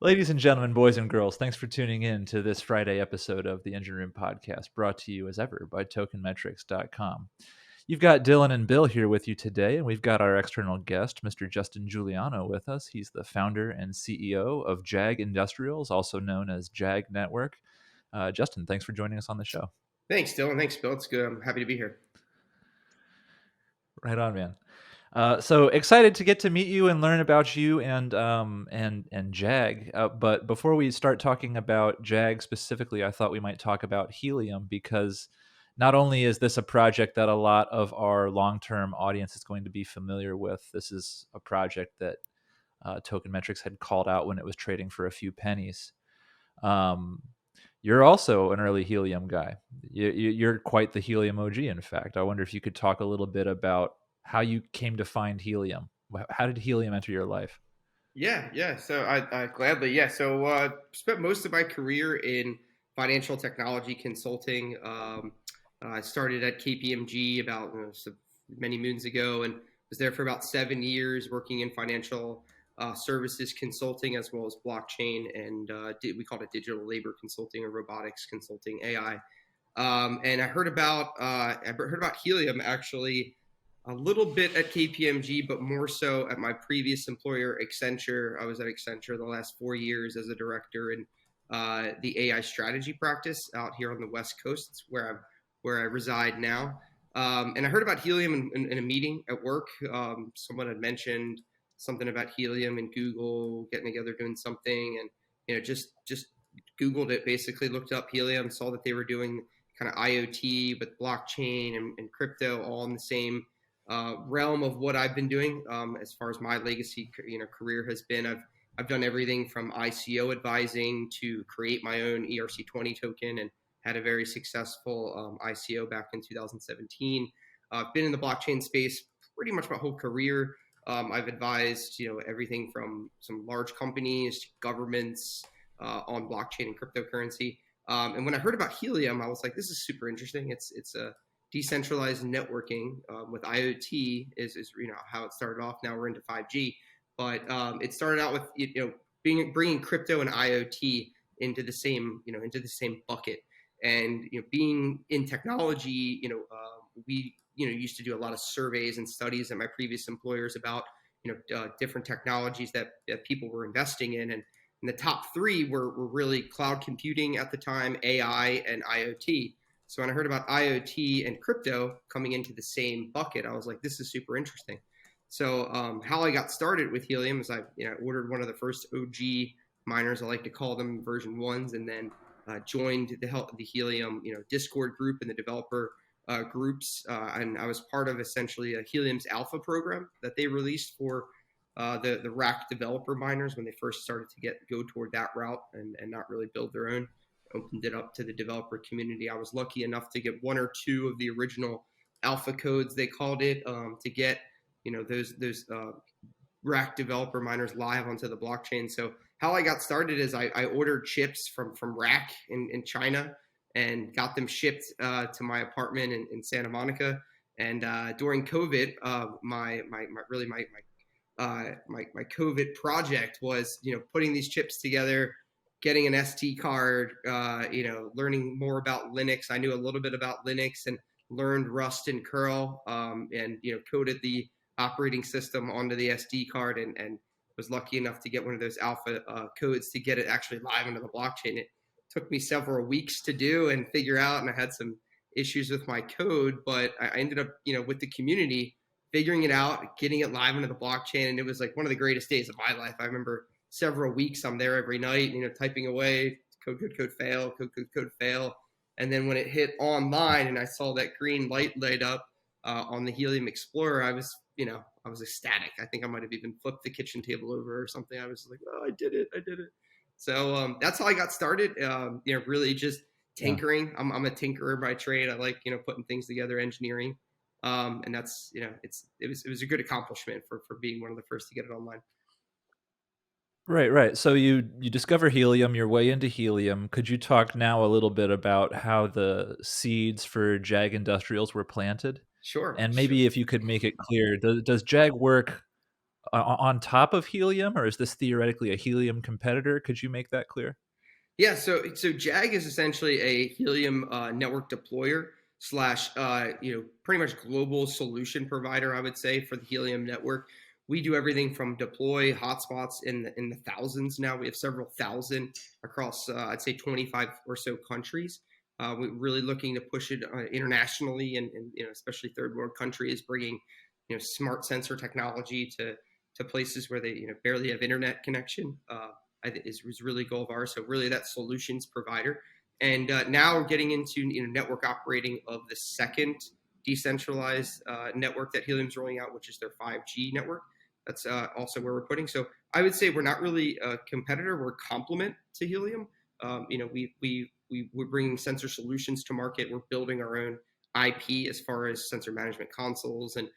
Ladies and gentlemen, boys and girls, thanks for tuning in to this Friday episode of the Engine Room Podcast, brought to you as ever by tokenmetrics.com. You've got Dylan and Bill here with you today, and we've got our external guest, Mr. Justin Giuliano, with us. He's the founder and CEO of JAG Industrials, also known as JAG Network. Justin, thanks for joining us on the show. Thanks, Dylan. Thanks, Bill. It's good. I'm happy to be here. Right on, man. So excited to get to meet you and learn about you and JAG. But before we start talking about JAG specifically, I thought we might talk about Helium because not only is this a project that a lot of our long-term audience is going to be familiar with, this is a project that Token Metrics had called out when it was trading for a few pennies. Um, you're also an early Helium guy. You're quite the Helium OG, in fact. I wonder if you could talk a little bit about how you came to find Helium. How did Helium enter your life? Yeah. So I gladly, yeah. So spent most of my career in financial technology consulting. I started at KPMG about many moons ago, and was there for about 7 years, working in financial services consulting as well as blockchain and we called it digital labor consulting or robotics consulting, AI. And I heard about Helium actually a little bit at KPMG, but more so at my previous employer, Accenture. I was at Accenture the last 4 years as a director in the AI strategy practice out here on the West Coast. It's where I reside now. And I heard about Helium in a meeting at work. Someone had mentioned something about Helium and Google getting together doing something, and just Googled it. Basically, looked up Helium, saw that they were doing kind of IoT with blockchain and crypto all in the same realm of what I've been doing. As far as my legacy, career has been, I've done everything from ICO advising to create my own ERC20 token, and had a very successful ICO back in 2017. I've been in the blockchain space pretty much my whole career. I've advised, everything from some large companies to governments on blockchain and cryptocurrency. And when I heard about Helium, I was like, this is super interesting. It's a decentralized networking with IoT is how it started off. Now we're into 5G, but it started out with bringing crypto and IoT into the same bucket. And being in technology, we used to do a lot of surveys and studies at my previous employers about different technologies that people were investing in, and the top three were really cloud computing at the time, AI, and IoT. So when I heard about IoT and crypto coming into the same bucket, I was like, this is super interesting. So how I got started with Helium is I ordered one of the first OG miners, I like to call them version ones, and then joined the Helium Discord group and the developer groups, and I was part of essentially a Helium's alpha program that they released for the rack developer miners when they first started to go toward that route and not really build their own. Opened it up to the developer community. I was lucky enough to get one or two of the original alpha codes, they called it, to get those rack developer miners live onto the blockchain. So how I got started is I ordered chips from rack in China and got them shipped to my apartment in Santa Monica. And during COVID, my COVID project was putting these chips together, getting an SD card, learning more about Linux. I knew a little bit about Linux and learned Rust and curl, and coded the operating system onto the SD card, and was lucky enough to get one of those alpha codes to get it actually live into the blockchain. It took me several weeks to do and figure out, and I had some issues with my code, but I ended up with the community figuring it out, getting it live into the blockchain, and it was like one of the greatest days of my life. I remember several weeks I'm there every night, typing away, code fail, code fail. And then when it hit online and I saw that green light up on the Helium Explorer, I was ecstatic. I think I might have even flipped the kitchen table over or something. I was like, oh, I did it. So that's how I got started. Really just tinkering. Yeah. I'm a tinkerer by trade. I like, putting things together, engineering. And that's, it was a good accomplishment for being one of the first to get it online. Right. So you discover Helium, you're way into Helium. Could you talk now a little bit about how the seeds for JAG Industrials were planted? Sure. And maybe if you could make it clear, does JAG work on top of Helium, or is this theoretically a Helium competitor? Could you make that clear? Yeah, so JAG is essentially a Helium network deployer slash pretty much global solution provider, I would say, for the Helium network. We do everything from deploy hotspots in the thousands now. We have several thousand across I'd say 25 or so countries. We're really looking to push it internationally, and especially third world countries, bringing smart sensor technology to places where they barely have internet connection. Is really a goal of ours. So really that solutions provider. And now we're getting into network operating of the second decentralized network that Helium's rolling out, which is their 5G network. That's also where we're putting. So I would say we're not really a competitor. We're a complement to Helium. We're bringing sensor solutions to market. We're building our own IP as far as sensor management consoles and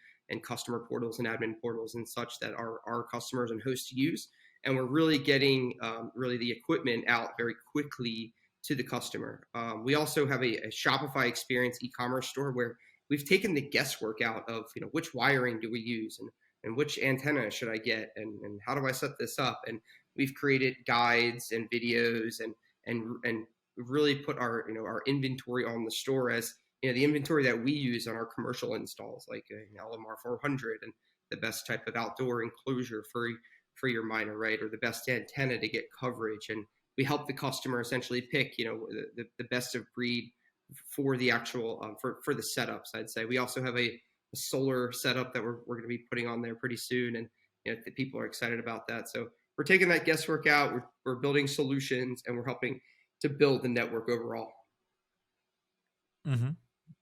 customer portals and admin portals and such that our customers and hosts use, and we're really getting really the equipment out very quickly to the customer. We also have a Shopify experience e-commerce store where we've taken the guesswork out of which wiring do we use, and which antenna should I get, and how do I set this up, and we've created guides and videos and really put our inventory on the store as the inventory that we use on our commercial installs, like LMR 400 and the best type of outdoor enclosure for your miner, right? Or the best antenna to get coverage. And we help the customer essentially pick, the best of breed for the actual, for the setups, I'd say. We also have a solar setup that we're going to be putting on there pretty soon. And the people are excited about that. So we're taking that guesswork out. We're building solutions, and we're helping to build the network overall. Mm-hmm.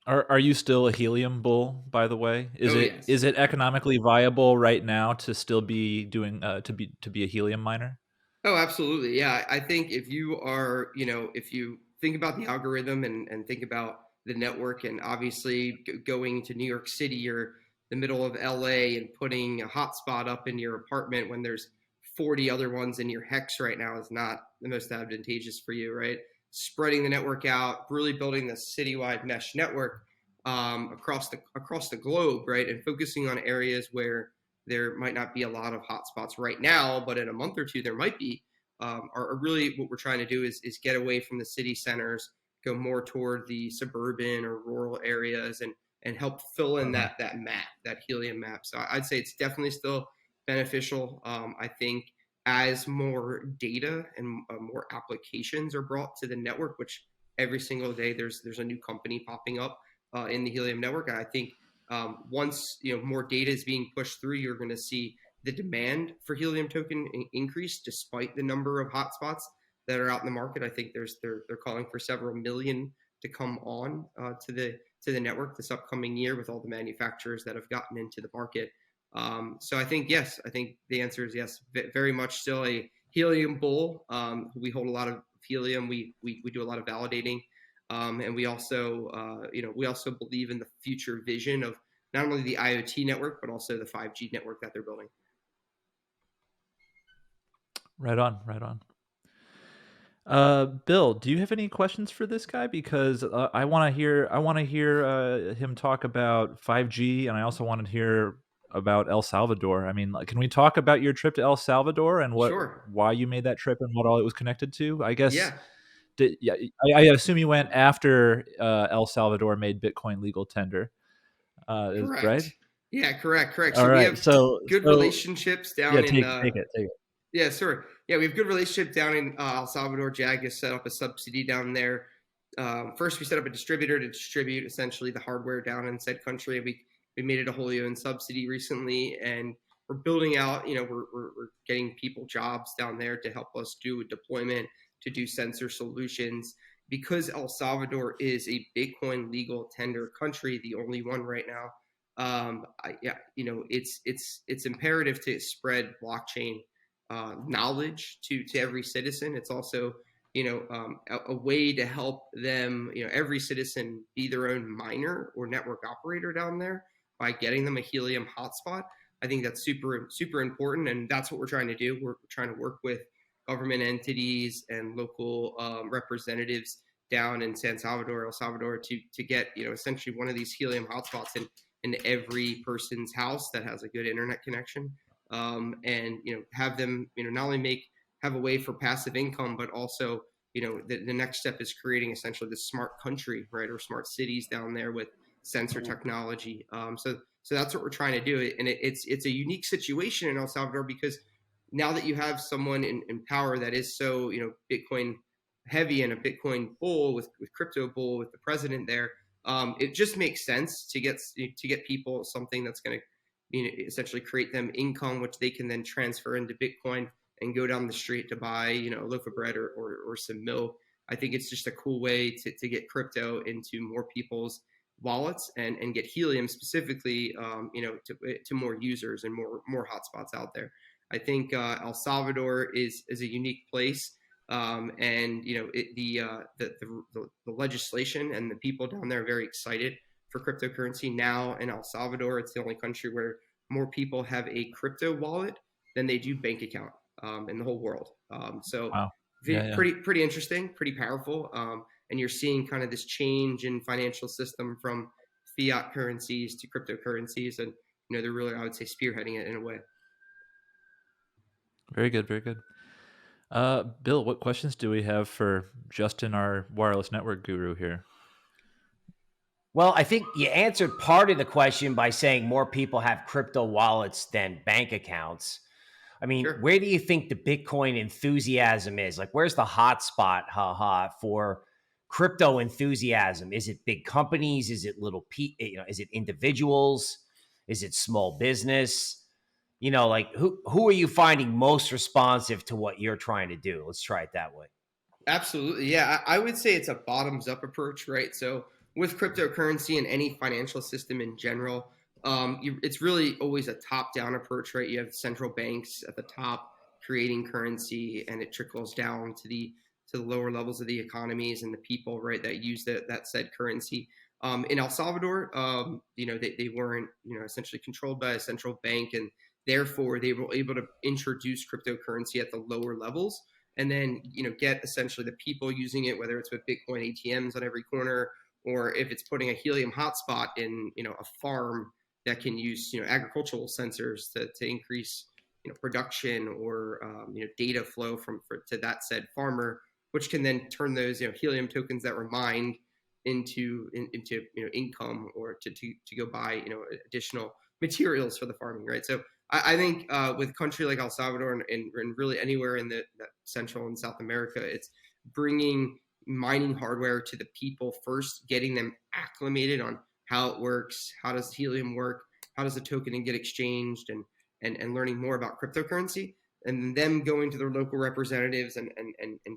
Are you still a Helium bull, by the way? Is Oh, it yes. is it economically viable right now to still be doing to be a Helium miner? Oh, absolutely. Yeah. I think if you are, if you think about the algorithm and think about the network, and obviously going to New York City or the middle of LA and putting a hotspot up in your apartment when there's 40 other ones in your hex right now is not the most advantageous for you, right? Spreading the network out, really building this citywide mesh network across the globe, right? And focusing on areas where there might not be a lot of hotspots right now, but in a month or two there might be. Are really what we're trying to do is get away from the city centers, go more toward the suburban or rural areas, and help fill in Uh-huh. that Helium map. So I'd say it's definitely still beneficial. I think as more data and more applications are brought to the network, which every single day there's a new company popping up in the Helium network. I think once more data is being pushed through, you're going to see the demand for Helium token increase despite the number of hotspots that are out in the market. I think they're calling for several million to come on to the network this upcoming year with all the manufacturers that have gotten into the market. So I think yes, I think the answer is yes, very much still a Helium bull. We hold a lot of Helium. We do a lot of validating. And we also believe in the future vision of not only the IoT network but also the 5G network that they're building. Right on, right on. Bill, do you have any questions for this guy? Because I want to hear him talk about 5G, and I also want to hear about El Salvador. I mean, like, can we talk about your trip to El Salvador and Sure. why you made that trip and what all it was connected to? I guess Yeah. yeah, I assume you went after El Salvador made Bitcoin legal tender, right? Correct. Yeah. Correct. All So we right, have good so relationships yeah, down in. take it. Yeah, sure. Yeah, we have good relationship down in El Salvador. JAG has set up a subsidy down there. First, we set up a distributor to distribute essentially the hardware down in said country. We made it a wholly owned subsidy recently, and we're building out. We're getting people jobs down there to help us do deployment, to do sensor solutions. Because El Salvador is a Bitcoin legal tender country, the only one right now. It's imperative to spread blockchain knowledge to every citizen. It's also a way to help them, every citizen be their own miner or network operator down there by getting them a Helium hotspot. I think that's super important, and that's what we're trying to do. We're trying to work with government entities and local representatives down in San Salvador, El Salvador, to get essentially one of these Helium hotspots in every person's house that has a good internet connection. and have them not only have a way for passive income, but also the next step is creating essentially this smart country, right, or smart cities down there with sensor technology. So that's what we're trying to do, and it's a unique situation in El Salvador because now that you have someone in power that is so Bitcoin heavy and a Bitcoin bull with crypto bull with the president there, it just makes sense to get people something that's going to essentially create them income, which they can then transfer into Bitcoin and go down the street to buy a loaf of bread or some milk. I think it's just a cool way to get crypto into more people's wallets and get Helium specifically to more users and more hotspots out there. I think El Salvador is a unique place, and the legislation and the people down there are very excited for cryptocurrency now. In El Salvador, it's the only country where more people have a crypto wallet than they do bank account in the whole world. So Wow. Yeah, yeah. pretty interesting, pretty powerful, and you're seeing kind of this change in financial system from fiat currencies to cryptocurrencies, and they're really, I would say, spearheading it in a way. Very good, very good. Bill, what questions do we have for Justin, our wireless network guru here? Well, I think you answered part of the question by saying more people have crypto wallets than bank accounts. I mean, Sure. where do you think the Bitcoin enthusiasm is? Like, where's the hotspot, for crypto enthusiasm? Is it big companies? Is it is it individuals? Is it small business? Like who are you finding most responsive to what you're trying to do? Let's try it that way. Absolutely. Yeah. I would say it's a bottoms up approach, right? So with cryptocurrency and any financial system in general, it's really always a top down approach, right? You have central banks at the top creating currency, and it trickles down to the lower levels of the economies and the people, right, that use that said currency. In El Salvador, they weren't, essentially controlled by a central bank, and therefore they were able to introduce cryptocurrency at the lower levels, and then get essentially the people using it, whether it's with Bitcoin ATMs on every corner, or if it's putting a Helium hotspot in a farm that can use agricultural sensors to increase production, or data flow to that said farmer, which can then turn those Helium tokens that were mined into income, or to go buy additional materials for the farming, right? So I think with a country like El Salvador, and really anywhere in that Central and South America, it's bringing mining hardware to the people first, getting them acclimated on how it works, how does Helium work, how does the token get exchanged, and learning more about cryptocurrency, and them going to their local representatives and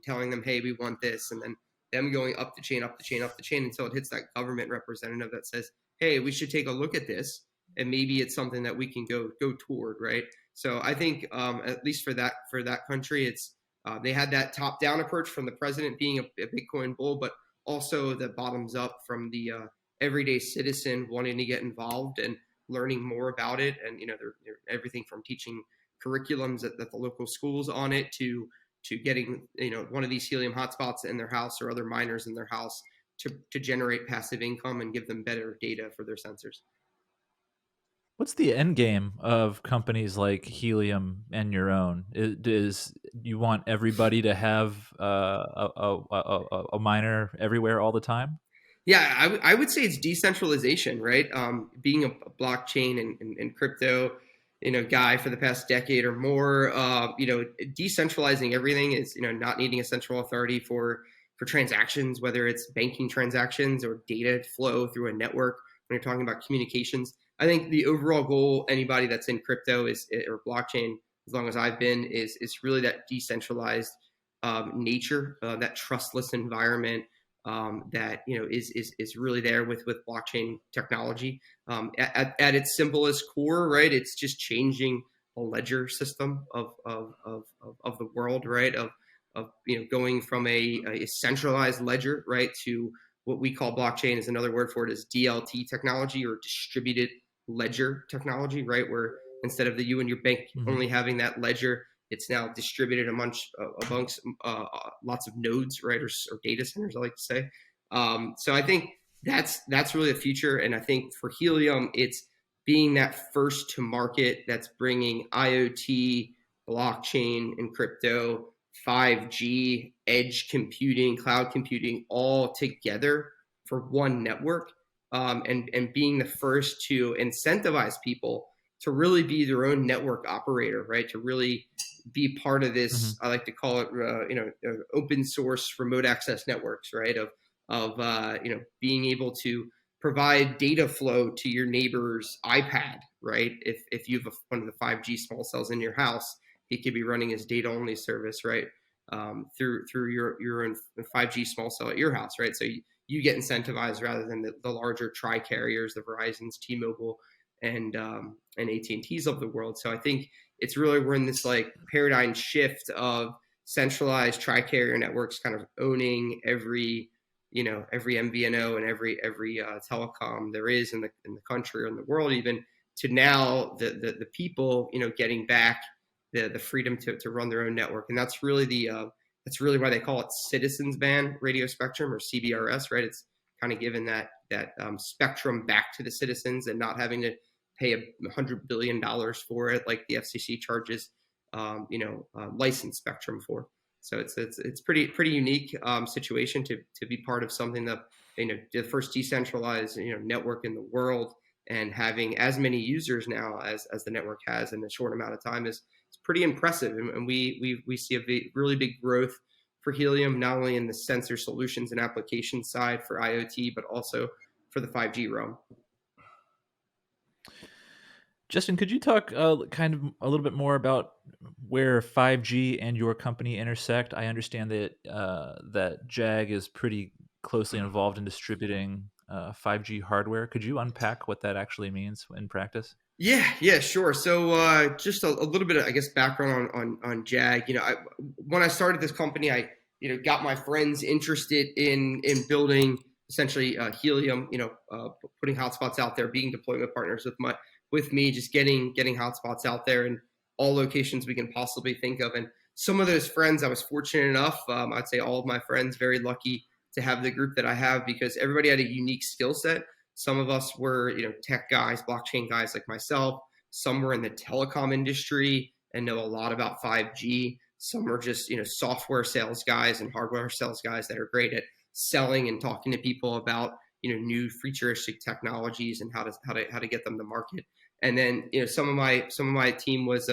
telling them, hey, we want this, and then them going up the chain, up the chain, up the chain until it hits that government representative that says, hey, we should take a look at this, and maybe it's something that we can go toward, right? So I think at least for that country, it's they had that top down approach from the president being a Bitcoin bull, but also the bottoms up from the everyday citizen wanting to get involved and learning more about it, and they're everything from teaching curriculums at the local schools on it to getting one of these Helium hotspots in their house, or other miners in their house, to generate passive income and give them better data for their sensors. What's the end game of companies like Helium and your own? Is you want everybody to have a miner everywhere all the time? Yeah, I would say it's decentralization, right? Being a blockchain and crypto, guy for the past decade or more, decentralizing everything is, not needing a central authority for transactions, whether it's banking transactions or data flow through a network. When you're talking about communications, I think the overall goal, anybody that's in crypto or blockchain, as long as I've been, is really that decentralized nature, that trustless environment, that is really there with blockchain technology. At its simplest core, right? It's just changing a ledger system of the world, right? Of going from a centralized ledger, right, to what we call blockchain, is another word for it, is DLT technology, or distributed ledger technology, right? Where instead of you and your bank Mhm. only having that ledger, it's now distributed amongst lots of nodes, right, or data centers, I like to say. So I think that's really the future, and I think for Helium, it's being that first to market that's bringing IoT, blockchain, and crypto, 5G, edge computing, cloud computing all together for one network, and being the first to incentivize people to really be their own network operator, right? To really be part of this. Mhm. I like to call it, open source remote access networks, right? Of being able to provide data flow to your neighbor's iPad, right? If you have one of the 5G small cells in your house, it could be running as data only service, right? Through your own 5G small cell at your house, right? So you get incentivized rather than the larger tri carriers, the Verizons, T-Mobile, and AT&Ts of the world. So I think it's really, we're in this like paradigm shift of centralized tri carrier networks kind of owning every MVNO and every telecom there is in the country or in the world, even, to now the people getting back the freedom to run their own network. And that's really why they call it citizens band radio spectrum, or CBRS, right? It's kind of given that spectrum back to the citizens and not having to pay $100 billion for it like the FCC charges licensed spectrum for. So it's pretty unique situation to be part of something that, the first decentralized network in the world, and having as many users now as the network has in a short amount of time is pretty impressive. And we see a really big growth for Helium, not only in the sensor solutions and application side for IoT, but also for the 5G realm. Justin, could you talk kind of a little bit more about where 5G and your company intersect? I understand that JAG is pretty closely involved in distributing 5G hardware. Could you unpack what that actually means in practice? Yeah, sure. So just a little bit of, I guess, background on JAG. When I started this company, I got my friends interested in building essentially Helium. Putting hotspots out there, being deployment partners with me, just getting hotspots out there in all locations we can possibly think of. And some of those friends, I was fortunate enough. I'd say all of my friends, very lucky to have the group that I have, because everybody had a unique skill set. Some of us were, tech guys, blockchain guys like myself. Some were in the telecom industry and know a lot about 5G. Some are just, software sales guys and hardware sales guys that are great at selling and talking to people about, new futuristic technologies and how to get them to market. And then, some of my team was,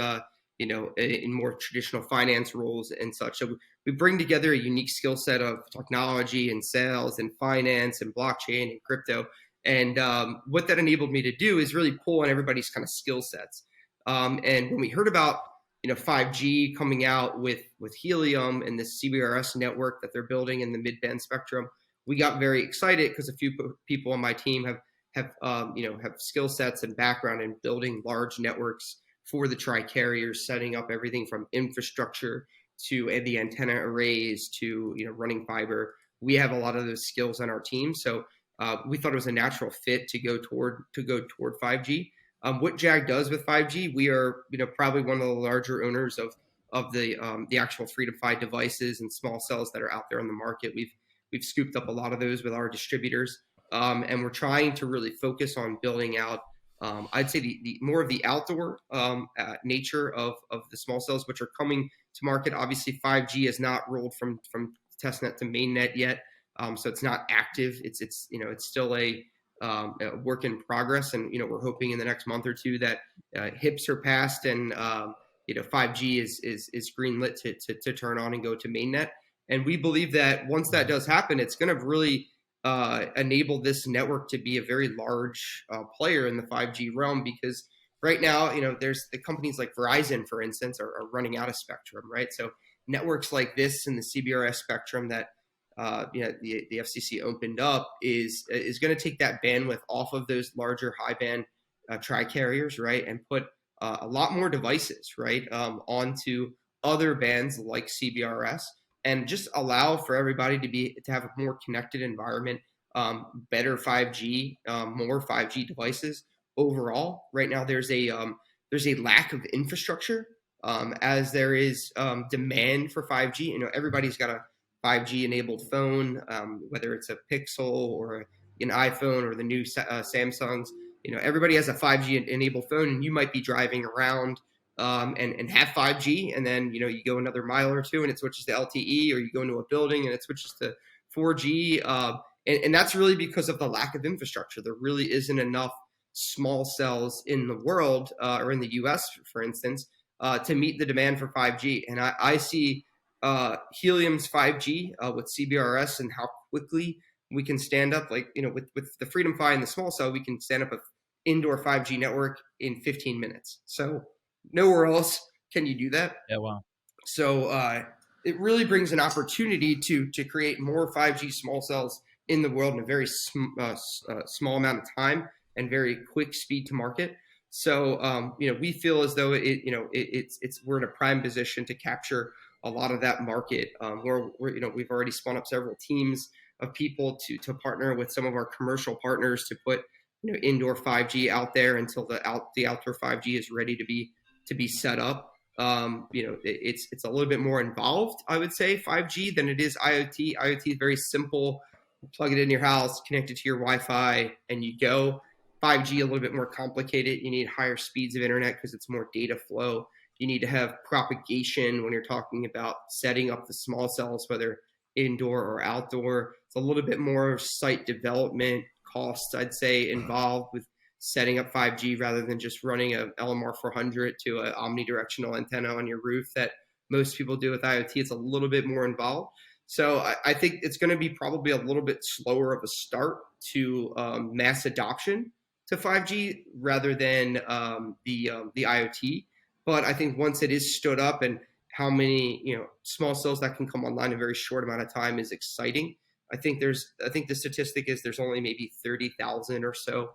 in more traditional finance roles and such. So we bring together a unique skill set of technology and sales and finance and blockchain and crypto. And what that enabled me to do is really pull on everybody's kind of skill sets. And when we heard about 5G coming out with Helium and this CBRS network that they're building in the mid-band spectrum, we got very excited because a few people on my team have skill sets and background in building large networks for the tri carriers, setting up everything from infrastructure to the antenna arrays to running fiber. We have a lot of those skills on our team, so we thought it was a natural fit to go toward 5G. What JAG does with 5G, we are probably one of the larger owners of the actual Freedom 5 devices and small cells that are out there on the market. We've scooped up a lot of those with our distributors, and we're trying to really focus on building out. I'd say the more of the outdoor nature of the small cells, which are coming to market. Obviously, 5G is not rolled from testnet to mainnet yet. So it's not active. It's still a work in progress, and we're hoping in the next month or two that HIPs are passed and 5G is greenlit to turn on and go to mainnet. And we believe that once that does happen, it's going to really enable this network to be a very large player in the 5G realm, because right now, there's the companies like Verizon, for instance, are running out of spectrum, right? So networks like this and the CBRS spectrum that the FCC opened up is going to take that bandwidth off of those larger high band tri carriers, right, and put a lot more devices, right, onto other bands like CBRS, and just allow for everybody to have a more connected environment, better 5G, more 5G devices overall. Right now, there's a lack of infrastructure, as there is demand for 5G. Everybody's got a 5G enabled phone, whether it's a Pixel or an iPhone or the new Samsungs. everybody has a 5G enabled phone, and you might be driving around and have 5G, and then you go another mile or two and it switches to LTE, or you go into a building and it switches to 4G, and that's really because of the lack of infrastructure. There really isn't enough small cells in the world, or in the US, for instance, to meet the demand for 5G. And I see Helium's 5G with CBRS, and how quickly we can stand up, with the Freedom Fi and the small cell, we can stand up an indoor 5G network in 15 minutes. So nowhere else can you do that. Yeah, wow. So it really brings an opportunity to create more 5G small cells in the world in a very small amount of time and very quick speed to market. So we feel as though we're in a prime position to capture a lot of that market. We've already spun up several teams of people to partner with some of our commercial partners to put indoor 5G out there until the outdoor 5G is ready to be set up. It's a little bit more involved, I would say, 5G than it is IoT. IoT is very simple. You plug it in your house, connect it to your Wi-Fi, and you go. 5G a little bit more complicated. You need higher speeds of internet because it's more data flow. You need to have propagation when you're talking about setting up the small cells, whether indoor or outdoor. It's a little bit more site development costs, I'd say, involved with setting up 5G rather than just running a LMR 400 to an omnidirectional antenna on your roof that most people do with IoT. It's a little bit more involved. So I think it's going to be probably a little bit slower of a start to mass adoption to 5G rather than the IoT. But I think once it is stood up, and how many small cells that can come online in a very short amount of time is exciting. I think the statistic is there's only maybe 30,000 or so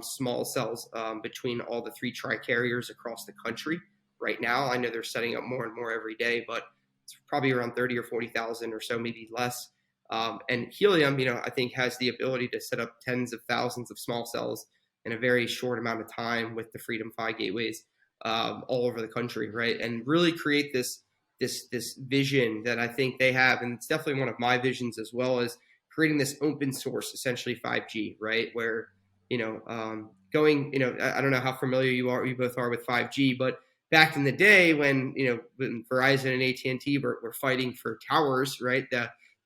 small cells between all the three tri-carriers across the country right now. I know they're setting up more and more every day, but it's probably around 30 or 40,000 or so, maybe less. And Helium, I think has the ability to set up tens of thousands of small cells in a very short amount of time with the Freedom Fi gateways all over the country, right? And really create this vision that I think they have, and it's definitely one of my visions as well, as creating this open source, essentially 5G, right? Where going, I don't know how familiar you both are with 5G, but back in the day when Verizon and AT&T were fighting for towers, right?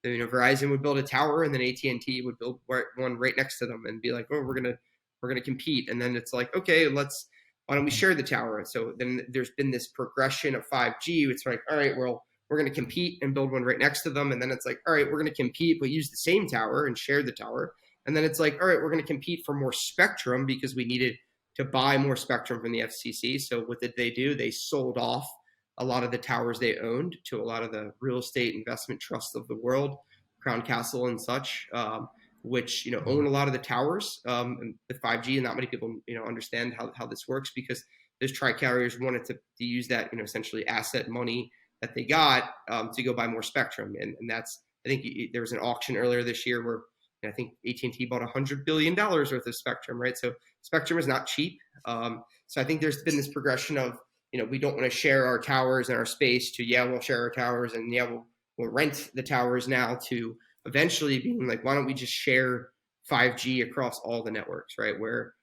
Verizon would build a tower, and then AT&T would build one right next to them and be like, oh, we're gonna compete. And then it's like, okay, why don't we share the tower? So then there's been this progression of 5G. It's like, all right, well, we're going to compete and build one right next to them. And then it's like, all right, we're going to compete, but use the same tower and share the tower. And then it's like, all right, we're going to compete for more spectrum because we needed to buy more spectrum from the FCC. So what did they do? They sold off a lot of the towers they owned to a lot of the real estate investment trusts of the world, Crown Castle and such, which own a lot of the towers with 5G, and not many people understand how this works, because those tri-carriers wanted to use that essentially asset money that they got to go buy more spectrum, and that's, I think there was an auction earlier this year where I think AT&T bought $100 billion worth of spectrum, right? So spectrum is not cheap. So I think there's been this progression of we don't want to share our towers and our space to we'll share our towers, and we'll rent the towers now, to eventually being like, why don't we just share 5G across all the networks, right? Where,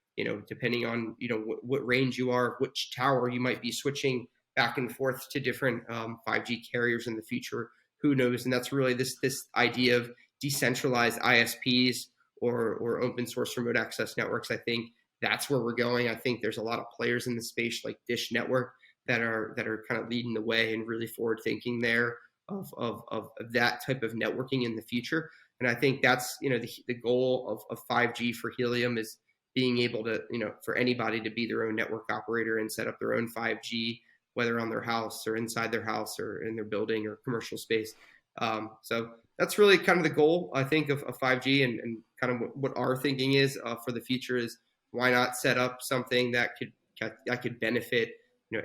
depending on, what range you are, which tower you might be switching back and forth to different 5G carriers in the future, who knows? And that's really this idea of decentralized ISPs or open source remote access networks. I think that's where we're going. I think there's a lot of players in the space like Dish Network that are kind of leading the way and really forward thinking there of that type of networking in the future. And I think that's the goal of 5G for Helium, is being able to for anybody to be their own network operator and set up their own 5G, whether on their house or inside their house or in their building or commercial space. So that's really kind of the goal, I think, of 5G, and kind of what our thinking is for the future is, why not set up something that could benefit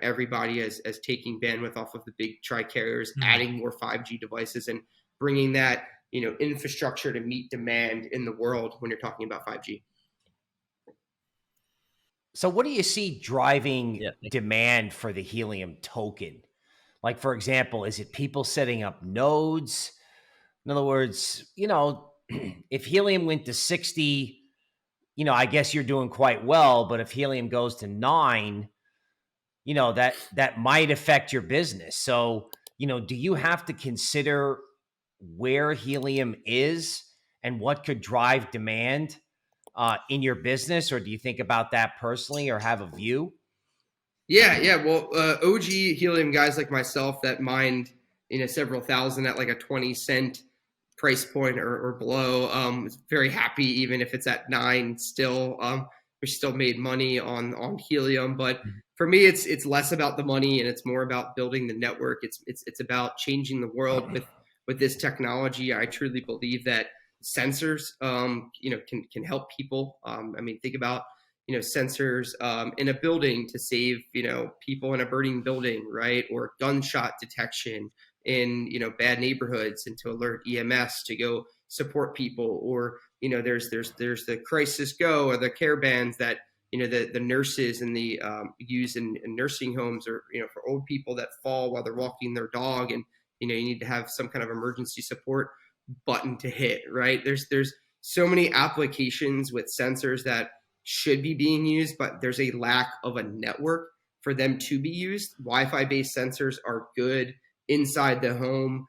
everybody as taking bandwidth off of the big tri-carriers, adding more 5G devices, and bringing that infrastructure to meet demand in the world when you're talking about 5G. So what do you see driving demand for the Helium token? Like, for example, is it people setting up nodes? In other words, if Helium went to 60 I guess you're doing quite well, but if helium goes to 9, that might affect your business. So, do you have to consider where helium is and what could drive demand in your business, or do you think about that personally or have a view? Yeah. Well, OG helium guys like myself that mined, several thousand at like a 20 cent price point or below, is very happy even if it's at 9 still. We still made money on helium, but Mhm. for me, it's less about the money and it's more about building the network. It's about changing the world with this technology. I truly believe that sensors, can help people. I mean, think about sensors in a building to save people in a burning building, right? Or gunshot detection in bad neighborhoods and to alert EMS to go support people. Or there's the crisis go or the care bands that the nurses and the use in nursing homes, or for old people that fall while they're walking their dog, and you need to have some kind of emergency support button to hit, right? There's so many applications with sensors that should be being used, but there's a lack of a network for them to be used. Wi-Fi based sensors are good inside the home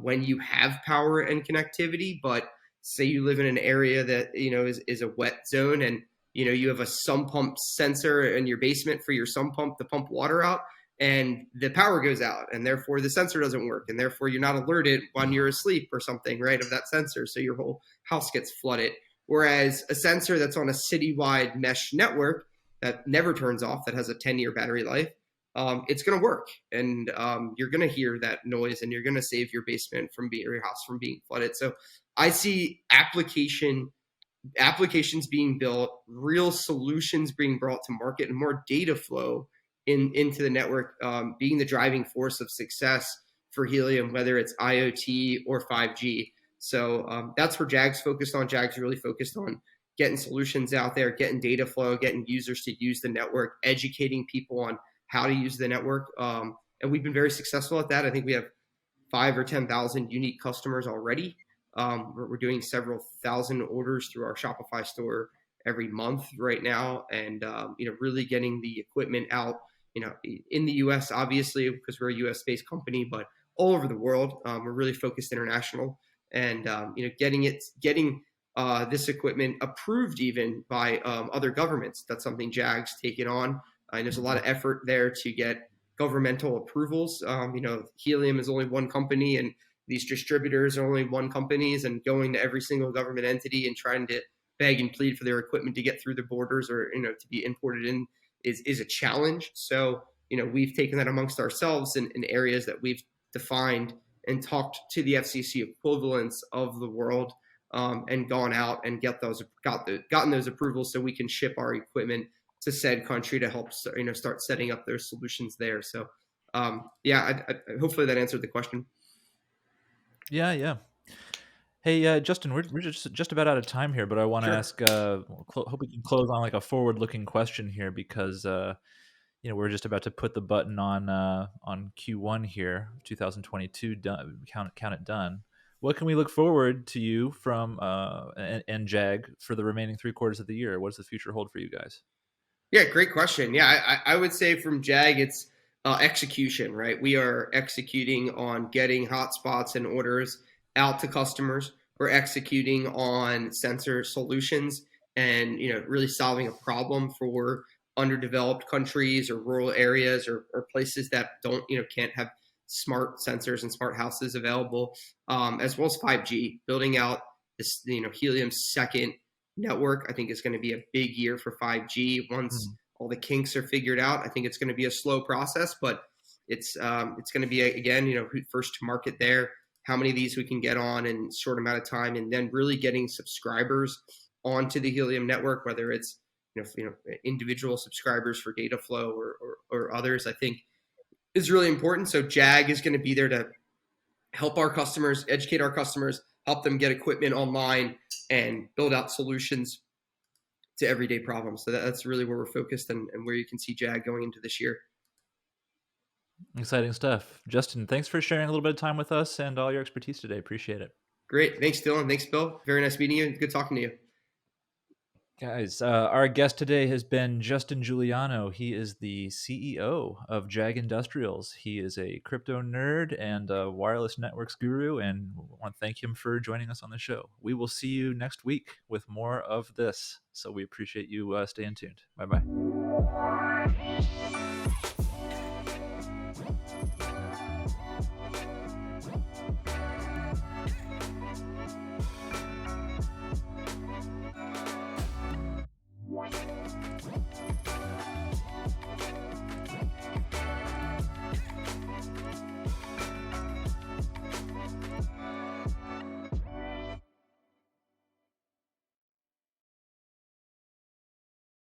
when you have power and connectivity, but say you live in an area that is a wet zone, and you have a sump pump sensor in your basement for your sump pump to pump water out, and the power goes out, and therefore the sensor doesn't work, and therefore you're not alerted when you're asleep or something, right, of that sensor, so your whole house gets flooded. Whereas a sensor that's on a citywide mesh network that never turns off, that has a 10-year battery life, it's going to work, and you're going to hear that noise, and you're going to save your basement from being, or your house from being flooded. So I see applications being built, real solutions being brought to market, and more data flow into the network, being the driving force of success for helium, whether it's IoT or 5G. So that's where JAG's focused on. JAG's really focused on getting solutions out there, getting data flow, getting users to use the network, educating people on how to use the network. And we've been very successful at that. I think we have 5 or 10,000 unique customers already. We're doing several thousand orders through our Shopify store every month right now, and really getting the equipment out. In the U.S. obviously because we're a U.S. based company, but all over the world. We're really focused international, and getting this equipment approved even by other governments. That's something JAG's taken on, and there's a lot of effort there to get governmental approvals. Helium is only one company, and these distributors are only one companies, and going to every single government entity and trying to beg and plead for their equipment to get through the borders, or to be imported in, is a challenge. So we've taken that amongst ourselves in areas that we've defined and talked to the FCC equivalents of the world, and gone out and gotten those approvals so we can ship our equipment to said country to help start setting up their solutions there. So hopefully that answered the question. Yeah, yeah. Hey, Justin, we're just about out of time here, but I want to Sure. ask. Hope we can close on like a forward-looking question here because we're just about to put the button on Q1 here, 2022. Done, count it done. What can we look forward to you from and JAG for the remaining 3 quarters of the year? What does the future hold for you guys? Yeah, great question. Yeah, I would say from JAG, it's execution, right? We are executing on getting hotspots and orders out to customers. We're executing on sensor solutions, and really solving a problem for underdeveloped countries or rural areas, or places that can't have smart sensors and smart houses available, as well as 5G, building out this Helium's second network. I think is going to be a big year for 5G once Mhm. all the kinks are figured out. I think it's going to be a slow process, but it's going to be again, first to market there. How many of these we can get on in a short amount of time, and then really getting subscribers onto the Helium network, whether it's individual subscribers for data flow or others. I think is really important. So JAG is going to be there to help our customers, educate our customers, help them get equipment online, and build out solutions to everyday problems. So that's really where we're focused, and where you can see JAG going into this year. Exciting stuff, Justin. Thanks for sharing a little bit of time with us and all your expertise today. Appreciate it. Great. Thanks, Dylan. Thanks, Bill. Very nice meeting you. Good talking to you. Guys, our guest today has been Justin Giuliano. He is the CEO of JAG Industrials. He is a crypto nerd and a wireless networks guru, and we want to thank him for joining us on the show. We will see you next week with more of this. So we appreciate you staying tuned. Bye bye.